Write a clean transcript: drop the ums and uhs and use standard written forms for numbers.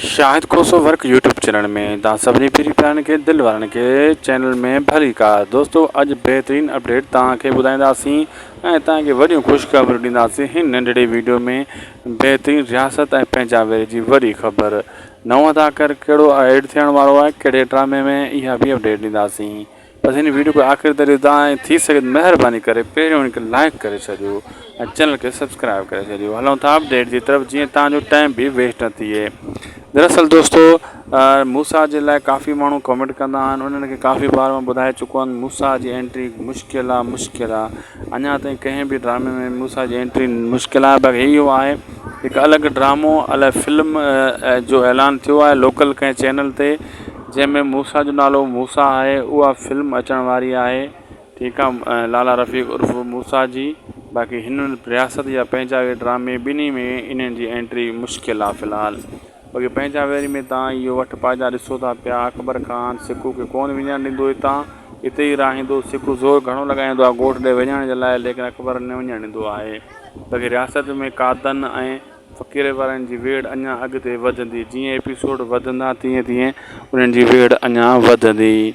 शाहिद खोसो work YouTube channel में तव्हां सभिनी पहिरीं प्यारनि खे दिलि वारनि खे चैनल में भली का दोस्तों अॼु बहितरीन अपडेट तव्हांखे ॿुधाईंदासीं ऐं तव्हांखे वॾियूं ख़ुशख़बरियूं ॾींदासीं। हिन नंढिड़े वीडियो में बहितरीन रियासत ऐं पंहिंजा वेरे जी वॾी ख़बर नओं अदाकार कहिड़ो एड थियण वारो आहे कहिड़े ड्रामे में इहा बि अपडेट ॾींदासीं। बसि हिन वीडियो को आख़िर ताईं तव्हां थी सघे महिरबानी करे पहिरियों हिनखे लाइक करे छॾियो ऐं चैनल खे सब्सक्राइब करे छॾियो। हलूं था अपडेट जी तरफ़ जीअं तव्हांजो टाइम बि वेस्ट न थिए। दरअसल दोस्तों मूसा जे लाइ काफ़ी माण्हू कमेंट कंदा आहिनि, उन्हनि खे काफ़ी बार मां ॿुधाए चुको आहियां मूसा जी एंट्री मुश्किल आहे। अञा ताईं कंहिं बि ड्रामे में मूसा जी एंट्री मुश्किल आहे। बाक़ी इहो आहे हिकु अलॻि ड्रामो अलॻि फिल्म जो ऐलान थियो आहे लोकल कंहिं चैनल ते, जंहिंमें मूसा जो नालो मूसा आहे। उहा फिल्म अचण वारी आहे, ठीकु आहे, लाला रफ़ीक उर्फ़ मूसा जी। बाक़ी हिन रियासत या पंहिंजा ड्रामे ॿिन्ही में इन्हनि जी एंट्री मुश्किल आहे फ़िलहालु। बाक़ी पंहिंजा वेरी में तव्हां इहो वठि पाइजा ॾिसो था पिया। अकबर ख़ान सिकू खे कोन वञणु ॾींदो, हिते ई रहंदो। सिकू ज़ोर घणो लॻाईंदो आहे ॻोठ ॾे वञण जे लाइ, लेकिन अकबर न वञणु ॾींदो आहे। बाक़ी रियासत में कादन ऐं फ़क़ीर वारनि जी वेड़ अञा अॻिते वधंदी। जीअं एपिसोड वधंदा तीअं तीअं उन्हनि जी वेड़ अञा वधंदी।